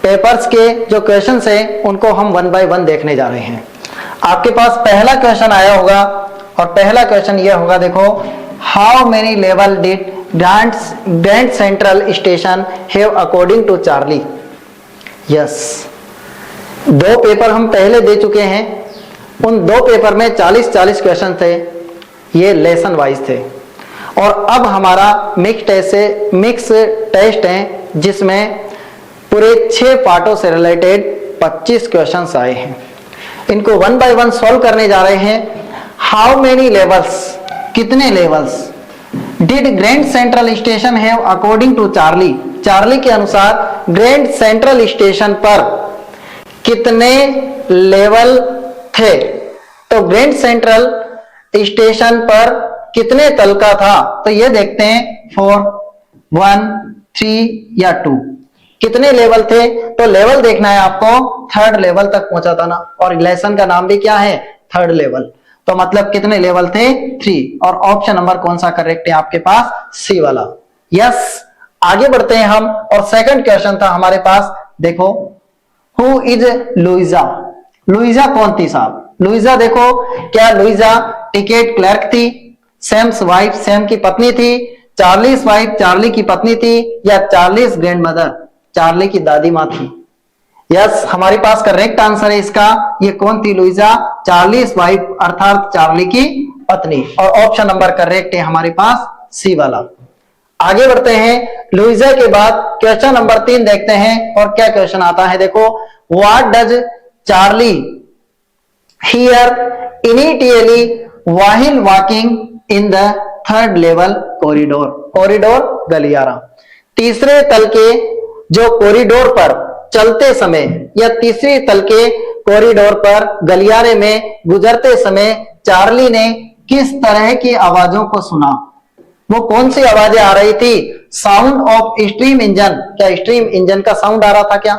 Papers के जो questions हैं उनको हम वन बाय वन देखने जा रहे हैं। आपके पास पहला क्वेश्चन आया होगा और पहला क्वेश्चन ये होगा, देखो, how many level did Grand Central Station have according to Charlie. Yes, दो पेपर हम पहले दे चुके हैं, उन दो पेपर में 40-40 क्वेश्चन थे, ये लेसन वाइज थे। और अब हमारा मिक्स टेस्ट है जिसमें पूरे 6 पार्टों से रिलेटेड 25 क्वेश्चंस आए हैं। इनको वन बाय वन सॉल्व करने जा रहे हैं। हाउ मेनी लेवल्स, कितने levels, did Grand Central Station have according to Charlie, Charlie के अनुसार ग्रैंड सेंट्रल स्टेशन पर कितने लेवल थे। तो ग्रैंड सेंट्रल स्टेशन पर कितने तल का था, तो ये देखते हैं 4, 1, 3 या 2, कितने लेवल थे। तो लेवल देखना है आपको, 3rd लेवल तक पहुंचा था ना, और लेसन का नाम भी क्या है, 3rd लेवल। तो मतलब कितने लेवल थे, 3। और ऑप्शन नंबर कौन सा करेक्ट है आपके पास, सी वाला। यस, आगे बढ़ते हैं हम। और सेकंड क्वेश्चन था हमारे पास, देखो, हु इज लुइजा। लुइजा कौन थी साहब। लुइजा, देखो, क्या लुइजा टिकट क्लर्क थी, सैम्स वाइफ सैम की पत्नी थी, चार्लीस वाइफ चार्ली की पत्नी थी, या चार्लीस ग्रैंड मदर चार्ली की दादी माँ थी। यस, हमारे पास करेक्ट आंसर है इसका, ये कौन थी, लुइजा, चार्लीस वाइफ अर्थात चार्ली की पत्नी। और ऑप्शन नंबर करेक्ट है हमारे पास सी वाला। आगे बढ़ते हैं। लुइजा के बाद क्वेश्चन नंबर 3 देखते हैं, और क्या क्वेश्चन आता है, देखो, what does Charlie here initially while walking in the 3rd level corridor. Corridor गलियारा, तीसरे तल के जो कॉरिडोर पर चलते समय या तीसरी तल के कॉरिडोर पर गलियारे में गुजरते समय चार्ली ने किस तरह की आवाजों को सुना। वो कौन सी आवाजें आ रही थी, साउंड ऑफ स्ट्रीम इंजन, क्या स्ट्रीम इंजन का साउंड आ रहा था क्या।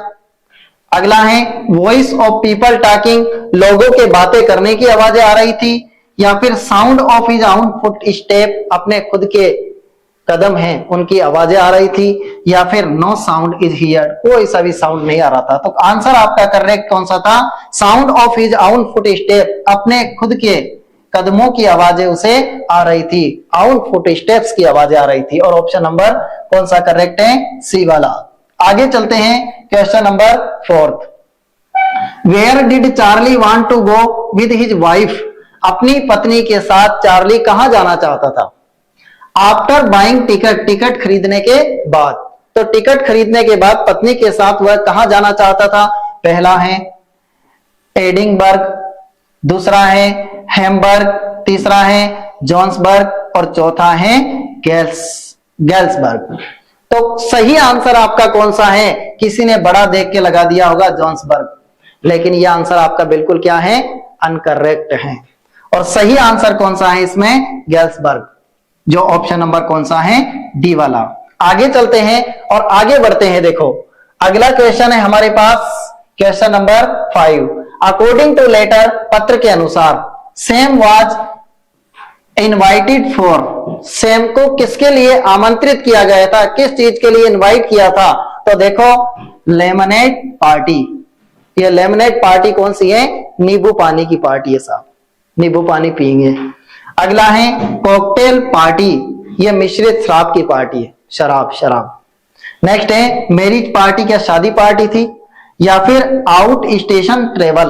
अगला है वॉइस ऑफ पीपल टॉकिंग, लोगों के बातें करने की आवाजें आ रही थी, या फिर sound of his own foot step, अपने खुद के कदम हैं उनकी आवाजें आ रही थी, या फिर नो साउंड इज हियर्ड, कोई सा भी साउंड नहीं आ रहा था। तो आंसर आपका करेक्ट कौन सा था, sound of his own foot step, अपने खुद के कदमों की आवाजें उसे आ रही थी, आउन फुट स्टेप्स की आवाजें आ रही थी। और ऑप्शन नंबर कौन सा करेक्ट है, सी वाला। आगे चलते हैं, question number 4। Where did Charlie want to go with his wife, अपनी पत्नी के साथ चार्ली कहां जाना चाहता था। आफ्टर बाइंग टिकट, टिकट खरीदने के बाद। तो टिकट खरीदने के बाद पत्नी के साथ वह कहां जाना चाहता था। पहला है एडिनबर्ग, दूसरा है हैम्बर्ग, तीसरा है जोन्सबर्ग, और चौथा है गैल्सबर्ग। तो सही आंसर आपका कौन सा है, किसी ने बड़ा देख के लगा दिया होगा जोन्सबर्ग, लेकिन यह आंसर आपका बिल्कुल क्या है, अनकरेक्ट है। और सही आंसर कौन सा है इसमें, गैल्सबर्ग, जो ऑप्शन नंबर कौन सा है, डी वाला। आगे चलते हैं और आगे बढ़ते हैं। देखो, अगला क्वेश्चन है हमारे पास, question number 5। According to letter, पत्र के अनुसार, Sam was invited for, Sam को किसके लिए आमंत्रित किया गया था, किस चीज के लिए इनवाइट किया था। तो देखो, लेमनेड पार्टी। ये लेमनेड पार्टी कौन सी है, नींबू पानी की पार्टी है साहब, नींबू पानी पियेंगे। अगला है कॉकटेल पार्टी, ये मिश्रित शराब की पार्टी है, शराब। नेक्स्ट है मैरिज पार्टी, क्या शादी पार्टी थी, या फिर आउट स्टेशन ट्रेवल,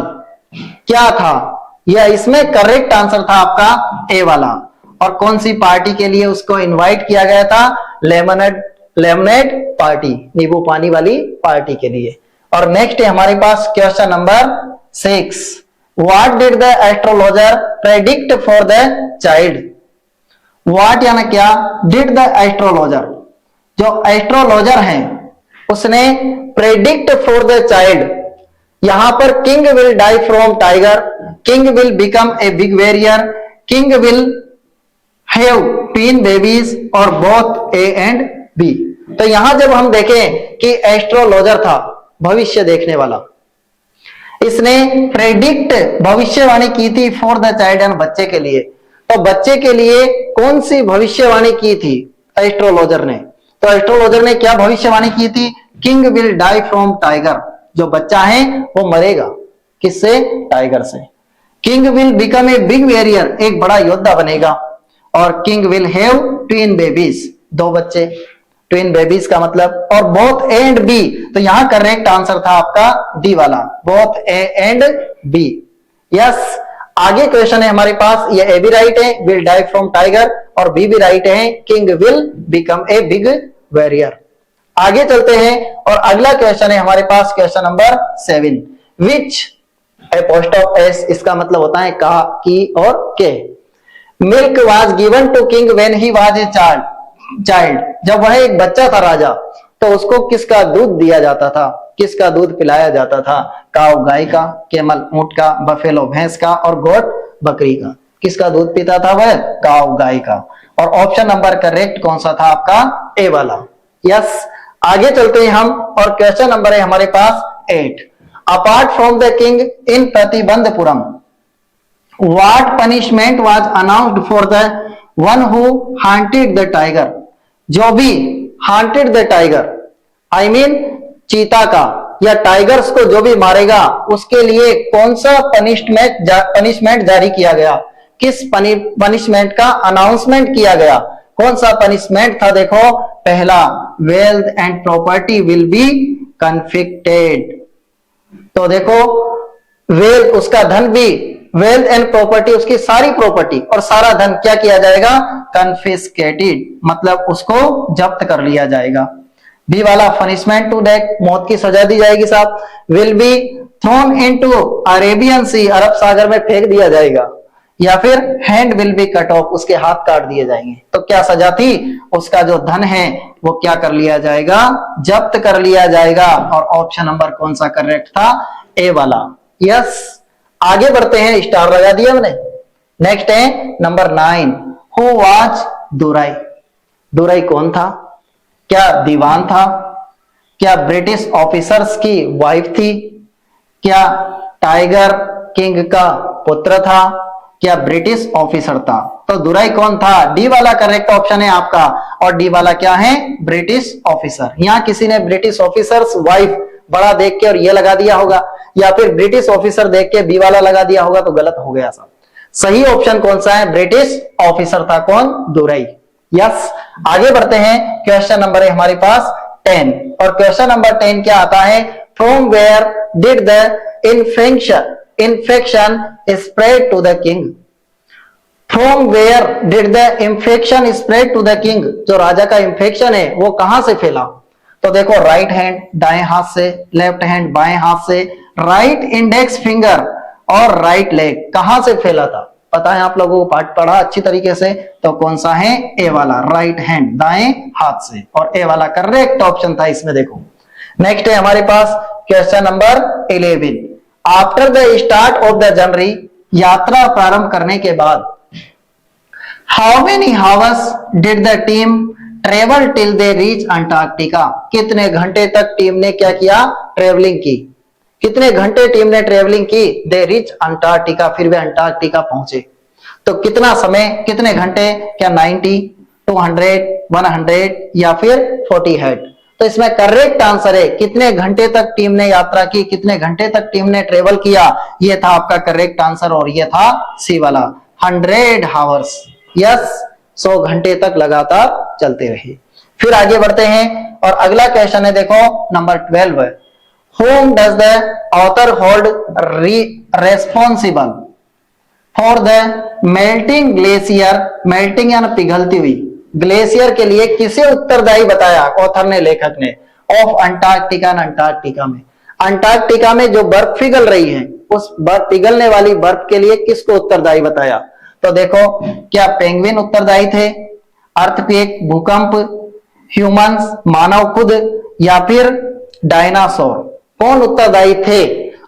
क्या था। यह इसमें करेक्ट आंसर था आपका ए वाला। और कौन सी पार्टी के लिए उसको इनवाइट किया गया था, लेमनेड पार्टी, नींबू पानी वाली पार्टी के लिए। और नेक्स्ट है हमारे पास question number 6। What did the astrologer predict for the child. What यानी क्या, डिड द एस्ट्रोलॉजर, जो एस्ट्रोलॉजर है उसने प्रेडिक्ट फॉर द चाइल्ड, यहां पर king will die from tiger, king will become a big warrior, king will have twin babies, और both A and B. तो यहां जब हम देखें कि एस्ट्रोलॉजर था, भविष्य देखने वाला, इसने प्रेडिक्ट भविष्यवाणी की थी फॉर द चाइल्ड, एंड बच्चे के लिए। तो बच्चे के लिए कौन सी भविष्यवाणी की थी एस्ट्रोलॉजर ने, तो एस्ट्रोलॉजर ने क्या भविष्यवाणी की थी, king will die from tiger, जो बच्चा है वो मरेगा किससे? टाइगर से। King will become a big warrior, एक बड़ा योद्धा बनेगा। और king will have twin babies, दो बच्चे, ट्विन बेबीज का मतलब। और बोथ ए एंड बी, तो यहां करेक्ट आंसर था आपका डी वाला, both A and B. Yes, आगे क्वेश्चन है हमारे पास, ये ए भी राइट है, विल डाई फ्रॉम टाइगर, और बी भी राइट है, king will become a big warrior. आगे चलते हैं और अगला क्वेश्चन है हमारे पास, question number 7, which apostrophe S, इसका मतलब होता है का, की और के। Milk was given to king when he was a child, जब वह एक बच्चा था राजा, तो उसको किसका दूध दिया जाता था, किसका दूध पिलाया जाता था? काऊ गाय का, कैमल ऊंट का, बफेलो भैंस का, और गोट बकरी का। किसका दूध पीता था वह? काऊ गाय का। और ऑप्शन नंबर करेक्ट कौन सा था आपका? ए वाला। यस, आगे चलते हैं हम और क्वेश्चन नंबर है हमारे पास 8, apart from the king in Pratibandapuram what punishment was announced for the one who haunted the tiger, जो भी haunted the tiger, I mean चीता का या टाइगर्स को जो भी मारेगा उसके लिए कौन सा पनिशमेंट जारी किया गया, किस पनिशमेंट का अनाउंसमेंट किया गया, कौन सा पनिशमेंट था? देखो, पहला, wealth and property will be confiscated, तो देखो वेल्थ, उसका धन भी, वेल्थ एंड प्रॉपर्टी, उसकी सारी प्रॉपर्टी और सारा धन क्या किया जाएगा? कन्फिस्केटेड, मतलब उसको जब्त कर लिया जाएगा। बी वाला, पनिशमेंट टू डेथ, मौत की सजा दी जाएगी साहब। Will be thrown into Arabian sea, अरब सागर में फेंक दिया जाएगा। या फिर hand will be cut off, उसके हाथ काट दिए जाएंगे। तो क्या सजा थी? उसका जो धन है वो क्या कर लिया जाएगा? जब्त कर लिया जाएगा। और ऑप्शन नंबर कौन सा करेक्ट था? ए वाला। यस, आगे बढ़ते हैं, स्टार लगा दिया हमने। नेक्स्ट है नंबर 9, हु वाज दुराई, दुराई कौन था? क्या दीवान था? क्या ब्रिटिश ऑफिसर्स की वाइफ थी? क्या टाइगर किंग का पुत्र था? क्या ब्रिटिश ऑफिसर था? तो दुराई कौन था? डी वाला करेक्ट ऑप्शन है आपका। और डी वाला क्या है? British officer. यहां किसी ने ब्रिटिश ऑफिसर्स वाइफ बड़ा देख के और ये लगा दिया होगा, या फिर ब्रिटिश ऑफिसर देख के बी वाला लगा दिया होगा, तो गलत हो गया सब। सही ऑप्शन कौन सा है? ब्रिटिश ऑफिसर था। कौन? दुराई। यस, आगे बढ़ते हैं, क्वेश्चन नंबर है हमारे पास 10, और क्वेश्चन नंबर 10 क्या आता है? From where did the infection spread to the king, from where did the infection spread to the king, जो राजा का इंफेक्शन है वो कहां से फैला? तो देखो, राइट हैंड दाएं हाथ से, लेफ्ट हैंड बाएं हाथ से, राइट इंडेक्स फिंगर और राइट लेग, कहां से फैला था? पता है आप लोगों को, पाठ पढ़ा अच्छी तरीके से, तो कौन सा है? ए वाला, राइट हैंड दाएं हाथ से। और ए वाला करेक्ट ऑप्शन था इसमें। देखो, नेक्स्ट है हमारे पास question number 11, after the start of the journey, यात्रा प्रारंभ करने के बाद, how many hours did the team travel till they reach Antarctica, कितने घंटे तक टीम ने क्या किया? ट्रेवलिंग की। कितने घंटे टीम ने ट्रेवलिंग की? दे रीच अंटार्कटिका, फिर वे अंटार्कटिका पहुंचे। तो कितना समय, कितने घंटे? क्या 90, 200, 100 या फिर 40 हेड? तो इसमें करेक्ट आंसर है कितने घंटे तक टीम ने यात्रा की, कितने घंटे तक टीम ने ट्रेवल किया, ये था आपका करेक्ट आंसर। और ये था सी वाला, 100 हावर्स। यस, 100 घंटे तक लगातार चलते रहे। फिर आगे बढ़ते हैं और अगला क्वेश्चन है, देखो number 12, whom does the author hold responsible for the melting glacier, melting यानी पिघलती हुई, ग्लेशियर के लिए किसे उत्तरदायी बताया ऑथर ने, लेखक ने? ऑफ अंटार्कटिका, अंटार्कटिका में, अंटार्कटिका में जो बर्फ पिघल रही है, उस बर्फ पिघलने वाली बर्फ के लिए किसको उत्तरदायी बताया? तो देखो, क्या पेंगुइन उत्तरदायी थे, अर्थक्वेक, भूकंप, ह्यूमंस, मानव खुद, या फिर डायनासोर? कौन उत्तरदायी थे?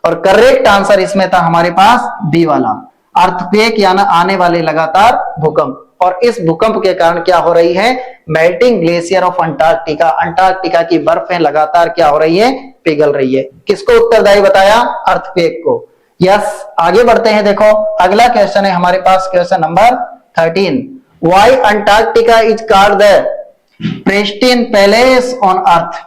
और करेक्ट आंसर इसमें था हमारे पास बी वाला, अर्थक्वेक यानी आने वाले लगातार भूकंप। और इस भूकंप के कारण क्या हो रही है? Melting glacier of Antarctica, Antarctica की बर्फें लगातार क्या हो रही है? पिघल रही है। किसको उत्तरदायी बताया? अर्थक्वेक को। यस, आगे बढ़ते हैं, देखो अगला क्वेश्चन है हमारे पास, question number 13, why Antarctica is called the pristine palace on earth,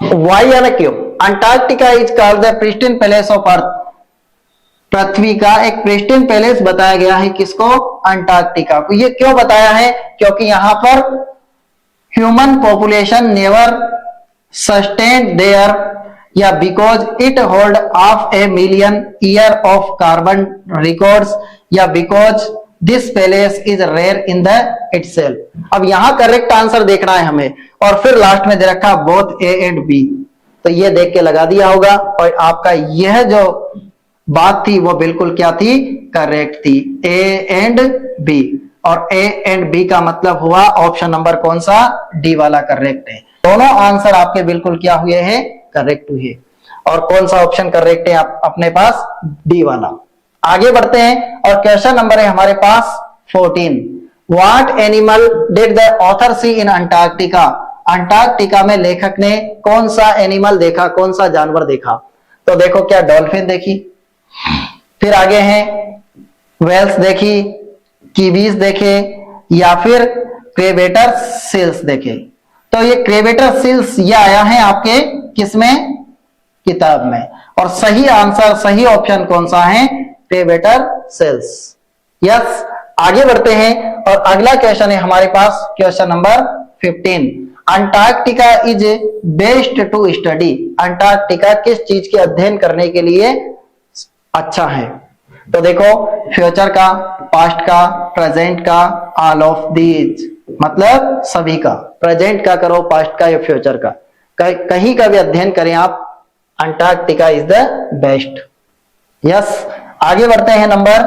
why यानी क्यों? Antarctica is called the pristine palace of earth. पृथ्वी का एक प्रिस्टीन पैलेस बताया गया है किसको? अंटार्कटिका को। ये क्यों बताया है? क्योंकि यहां पर human population never sustain there, या because it hold half a million year of carbon records, या because this palace is rare in the itself. अब यहां करेक्ट आंसर देखना है हमें, और फिर लास्ट में दे रखा बोथ ए एंड बी, तो ये देख के लगा दिया होगा। और आपका यह जो बात थी वो बिल्कुल क्या थी? करेक्ट थी, ए एंड बी। और ए एंड बी का मतलब हुआ ऑप्शन नंबर कौन सा? डी वाला करेक्ट है। दोनों आंसर आपके बिल्कुल क्या हुए हैं? करेक्ट हुए। और कौन सा ऑप्शन करेक्ट है अपने पास? डी वाला। आगे बढ़ते हैं और क्वेश्चन नंबर है हमारे पास 14। What animal did the author see in Antarctica? Antarctica में लेखक ने कौन सा एनिमल देखा, कौन सा जानवर देखा? तो देखो, क्या डॉल्फिन देखी, फिर आगे हैं वेल्स देखी, कीवीज देखे, या फिर क्रेवेटर सील्स देखे? तो ये क्रेवेटर सील्स ये आया है आपके किसमें? किताब में। और सही आंसर, सही ऑप्शन कौन सा है? क्रेवेटर सील्स। यस, आगे बढ़ते हैं और अगला क्वेश्चन है हमारे पास question number 15। Antarctica is best to study. Antarctica किस चीज के अध्ययन करने के लिए अच्छा है? तो देखो, फ्यूचर का, पास्ट का, प्रेजेंट का, ऑल ऑफ दीज, मतलब सभी का। प्रेजेंट का करो, पास्ट का या फ्यूचर का, कहीं का भी अध्ययन करें आप, Antarctica is the best. Yes, आगे बढ़ते हैं number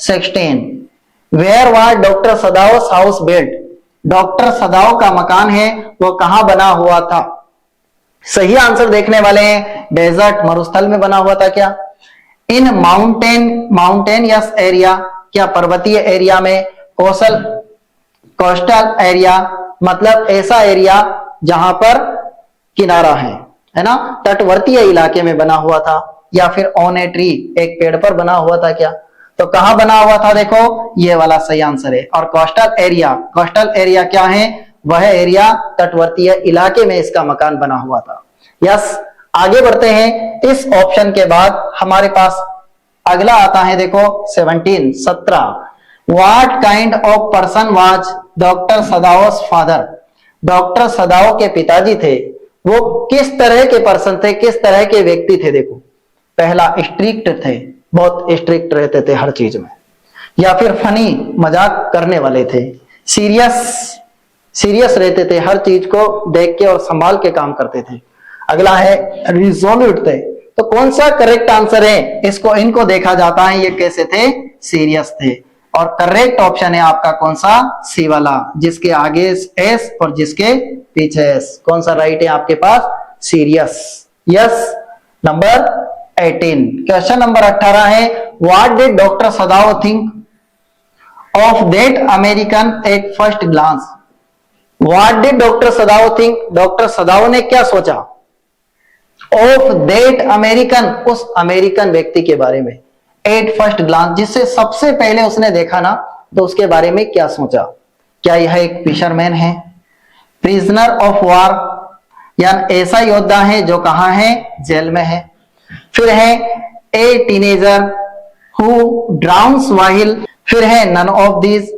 16। Where was doctor Sadao's house built? Doctor Sadao का मकान है वो कहां बना हुआ था? सही आंसर देखने वाले हैं। डेजर्ट, मरुस्थल में बना हुआ था क्या? इन माउंटेनियस एरिया, क्या पर्वतीय एरिया में? कोस्टल एरिया, मतलब ऐसा एरिया जहां पर किनारा है ना, तटवर्तीय इलाके में बना हुआ था, या फिर ऑन ए ट्री, एक पेड़ पर बना हुआ था क्या? तो कहां बना हुआ था? देखो, ये वाला सही आंसर है। और कोस्टल एरिया क्या है? वह एरिया तटवर्तीय इलाके में इसका मकान बना हुआ था। यस, आगे बढ़ते हैं। इस ऑप्शन के बाद हमारे पास अगला आता है, देखो 17। What kind of person was doctor Sadao's father? Doctor Sadao के पिताजी थे वो किस तरह के पर्सन थे, किस तरह के व्यक्ति थे? देखो, पहला स्ट्रिक्ट थे, बहुत स्ट्रिक्ट रहते थे हर चीज में, या फिर फनी, मजाक करने वाले थे, सीरियस रहते थे, हर चीज को देख के और संभाल के काम करते थे। अगला है रिजोल्यूट थे। तो कौन सा करेक्ट आंसर है? इनको देखा जाता है ये कैसे थे? सीरियस थे। और करेक्ट ऑप्शन है आपका कौन सा? सी वाला, जिसके आगे एस और जिसके पीछे एस। कौन सा राइट है आपके पास? Serious. Yes, number 18। Question number 18 है, what did doctor Sadao think of that American at first glance? What did doctor Sadao think? Doctor Sadao ने क्या सोचा? ऑफ दैट अमेरिकन, उस अमेरिकन व्यक्ति के बारे में, एट फर्स्ट ग्लांस, जिससे सबसे पहले उसने देखा ना, तो उसके बारे में क्या सोचा? क्या यह एक फिशरमैन है, प्रिजनर ऑफ वॉर, या ऐसा योद्धा है जो कहां है? जेल में है, फिर है ए टीनेजर हु ड्राउन्स व्हाइल, फिर है नन ऑफ दीज,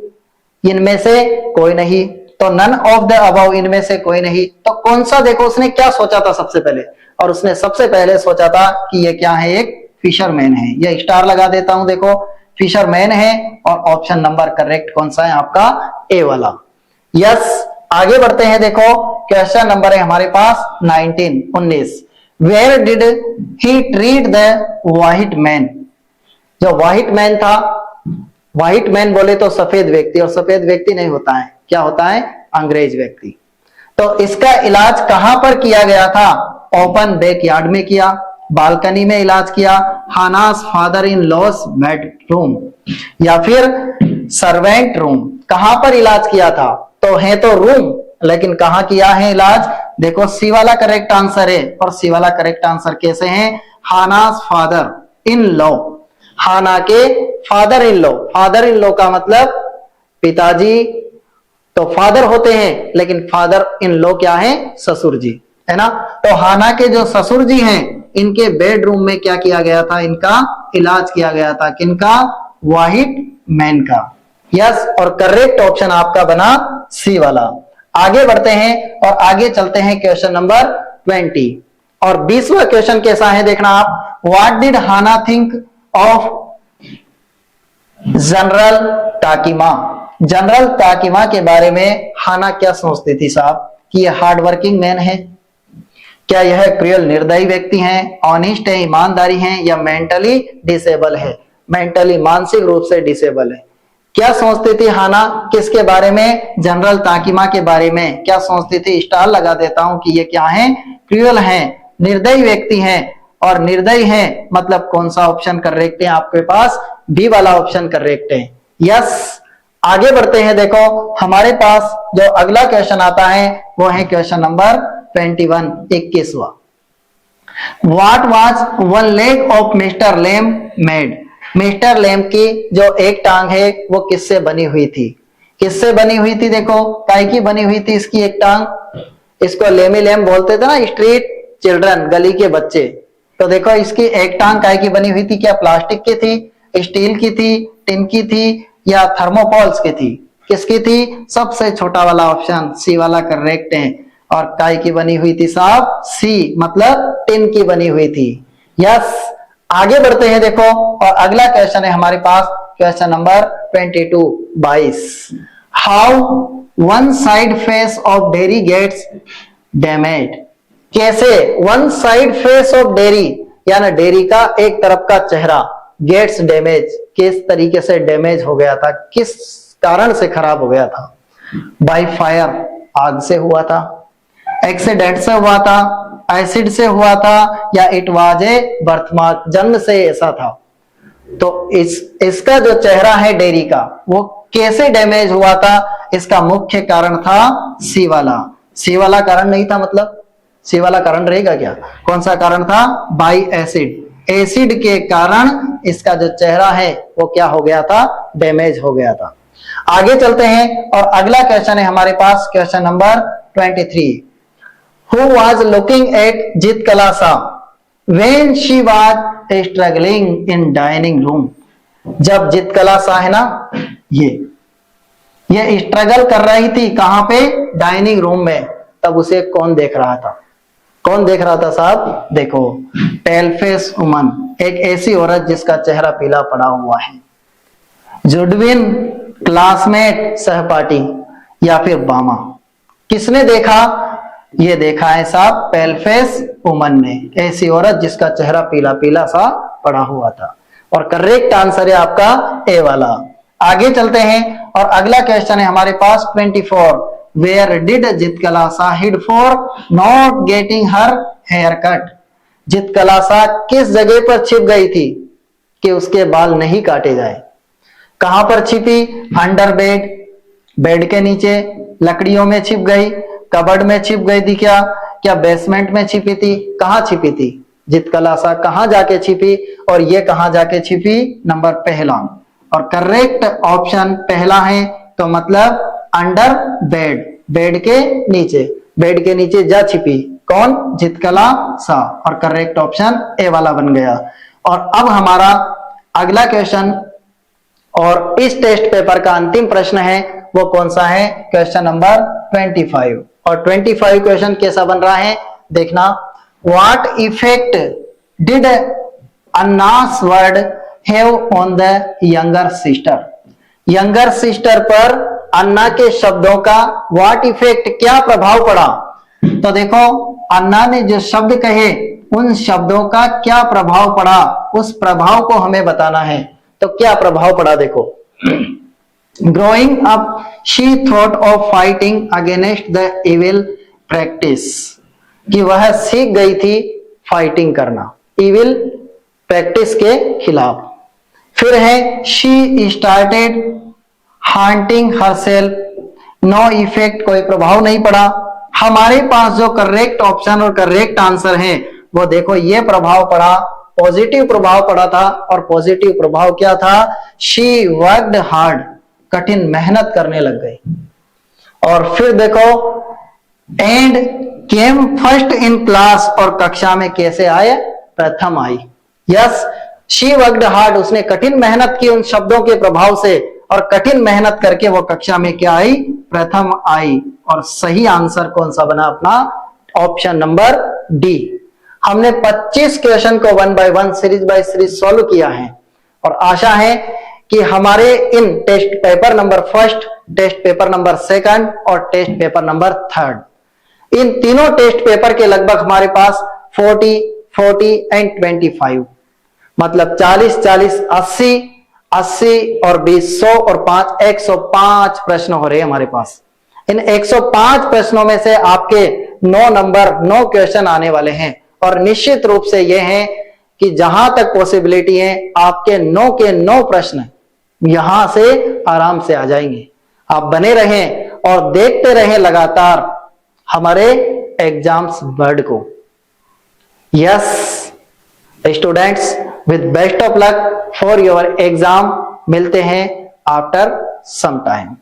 इनमें से कोई नहीं। तो नन ऑफ द अबव, इनमें से कोई नहीं। तो कौन सा? देखो, उसने क्या सोचा था सबसे पहले? और उसने सबसे पहले सोचा था कि ये क्या है? एक फिशरमैन है। ये स्टार लगा देता हूं, देखो फिशरमैन है। और ऑप्शन नंबर करेक्ट कौन सा है आपका? ए वाला। यस, आगे बढ़ते हैं। देखो, क्वेश्चन नंबर है हमारे पास 19। Where did he treat the white man? जो व्हाइट मैन था, व्हाइट मैन बोले तो सफेद व्यक्ति, और सफेद व्यक्ति नहीं होता है, क्या होता है? अंग्रेज व्यक्ति। तो इसका इलाज कहां पर किया गया था? ओपन बैकयार्ड में किया, बालकनी में इलाज किया, हानास फादर इन लॉस बेडरूम, या फिर सर्वेंट रूम। कहां पर इलाज किया था? तो है तो रूम, लेकिन कहां किया है इलाज? देखो, सी वाला करेक्ट आंसर है। और सी वाला करेक्ट आंसर कैसे है? हानास फादर इन लॉ, हाना के father in law. Father in law का मतलब पिताजी तो फादर होते हैं, लेकिन फादर इन लॉ क्या है? ससुर जी। है ना। तो हाना के जो ससुर जी हैं, इनके बेडरूम में क्या किया गया था, इनका इलाज किया गया था, किनका, व्हाइट मैन का। यस, और करेक्ट ऑप्शन आपका बना सी वाला। आगे बढ़ते हैं और आगे चलते हैं क्वेश्चन नंबर 20। और 20वां क्वेश्चन कैसा है देखना आप। What did Hana think of general Takima. General Takima के बारे में हाना क्या सोचती थी साहब, कि ये हार्ड वर्किंग मैन है, क्या यह क्रूअल निर्दयी व्यक्ति हैं, ऑनेस्ट है, ईमानदारी हैं, या मेंटली डिसेबल है, मेंटली मानसिक रूप से डिसेबल है। क्या सोचती थी हाना किसके बारे में, जनरल ताकिमा के बारे में क्या सोचती थी। स्टार लगा देता हूं कि ये क्या है, क्रूअल हैं, निर्दयी व्यक्ति हैं। और निर्दयी है मतलब कौन सा ऑप्शन करेक्ट है आपके पास, बी वाला ऑप्शन करेक्ट है। यस, आगे बढ़ते हैं। देखो हमारे पास जो अगला क्वेश्चन आता है वो है क्वेश्चन नंबर 21, 21वां। What was one leg of mister Lem made. Mister Lem की जो एक टांग है वो किससे बनी हुई थी, किससे बनी हुई थी, देखो काय की बनी हुई थी इसकी एक टांग। इसको लेमी लेम बोलते थे ना, स्ट्रीट चिल्ड्रन, गली के बच्चे। तो देखो इसकी एक टांग काय की बनी हुई थी, क्या प्लास्टिक की थी, स्टील की थी, टिन की थी, या थर्मोपॉल्स की थी, किसकी थी, सबसे छोटा वाला ऑप्शन सी वाला करेक्ट है। और काय की बनी हुई थी साहब, सी मतलब टिन की बनी हुई थी। यस, आगे बढ़ते हैं। देखो और अगला क्वेश्चन है हमारे पास question number 22, 22। How one side face of dairy gets damage. कैसे one side face of dairy, यानी डेयरी का एक तरफ का चेहरा, गेट्स डैमेज, किस तरीके से डैमेज हो गया था, किस कारण से खराब हो गया था। बाय फायर, आग से हुआ था, एक्सीडेंट से हुआ था, एसिड से हुआ था, या इट वाज ए बर्थमार्क, जन्म से ऐसा था। तो इसका जो चेहरा है डेयरी का वो कैसे डैमेज हुआ था, इसका मुख्य कारण था सी वाला। सी वाला कारण नहीं था, मतलब सी वाला कारण रहेगा क्या, कौन सा कारण था, बाय एसिड, एसिड के कारण इसका जो चेहरा है वो क्या हो गया था, डैमेज हो गया था। आगे चलते हैं और अगला क्वेश्चन है हमारे पास question number 23। Who was looking at Jit Kalasa when she was struggling in dining room। जब जित कलासा है ना, ये स्ट्रगल कर रही थी कहां पे, डाइनिंग रूम में, तब उसे कौन देख रहा था, कौन देख रहा था साहब, देखो पेल फेस वुमन, एक ऐसी औरत जिसका चेहरा पीला पड़ा हुआ है, जुडविन, क्लासमेट, सहपाठी, या फिर बामा। किसने देखा, ये देखा है साहब पेल फेस वुमन ने, ऐसी औरत जिसका चेहरा पीला पीला सा पड़ा हुआ था। और करेक्ट आंसर है आपका ए वाला। आगे चलते हैं और अगला क्वेश्चन है हमारे पास 24। Where did Zitkalasa hid for not getting her hair cut. Zitkalasa किस जगह पर छिप गई थी कि उसके बाल नहीं काटे जाए, कहां पर छिपी, अंडर बेड, बेड के नीचे, लकड़ियों में छिप गई, कबर्ड में छिप गई थी, क्या बेसमेंट में छिपी थी, कहां छिपी थी, जितकलासा कहां जाके छिपी, और ये कहां जाके छिपी, नंबर पहला। और करेक्ट ऑप्शन पहला है, तो मतलब अंडर बेड, बेड के नीचे, बेड के नीचे जा छिपी, कौन, जितकलासा। और करेक्ट ऑप्शन ए वाला बन गया। और अब हमारा अगला क्वेश्चन और इस टेस्ट पेपर का अंतिम प्रश्न है वो कौन सा है, क्वेश्चन नंबर 25। और 25 क्वेश्चन कैसा बन रहा है देखना। What effect did Anna's word have on the younger sister. Younger sister पर अन्ना के शब्दों का व्हाट इफेक्ट, क्या प्रभाव पड़ा। तो देखो अन्ना ने जो शब्द कहे उन शब्दों का क्या प्रभाव पड़ा, उस प्रभाव को हमें बताना है। तो क्या प्रभाव पड़ा देखो। Growing up she thought of fighting against the evil practice, कि वह सीख गई थी फाइटिंग करना इविल प्रैक्टिस के खिलाफ। फिर है she started haunting herself, no effect, कोई प्रभाव नहीं पड़ा। हमारे पास जो करेक्ट ऑप्शन और करेक्ट आंसर है वो देखो, ये प्रभाव पड़ा, पॉजिटिव प्रभाव पड़ा था। और पॉजिटिव प्रभाव क्या था, शी वर्कड हार्ड, कठिन मेहनत करने लग गई। और फिर देखो and came first in class, और कक्षा में कैसे आए, प्रथम आई। यस, शी वर्कड हार्ड, उसने कठिन मेहनत की उन शब्दों के प्रभाव से, और कठिन मेहनत करके वो कक्षा में क्या आई, प्रथम आई। और सही आंसर कौन सा बना अपना, ऑप्शन नंबर डी। हमने 25 क्वेश्चन को 1 by 1 series by series solve किया है, और आशा है कि हमारे इन test paper number first, test paper number second और टेस्ट पेपर नंबर थर्ड, इन तीनों टेस्ट पेपर के लगभग हमारे पास 40, 40 एंड 25, मतलब 40, 40, 80, 80 और 20, 100 और 5, 105 प्रश्न हो रहे हैं हमारे पास। इन 105 प्रश्नों में से आपके 9 नंबर, 9 क्वेश्चन आने वाले हैं, और निश्चित रूप से यह है कि जहां तक पॉसिबिलिटी है आपके 9 के 9 प्रश्न यहां से आराम से आ जाएंगे। आप बने रहें और देखते रहें लगातार हमारे एग्जाम्स वर्ड को। Yes students, with best of luck for your exam. मिलते हैं आफ्टर सम टाइम।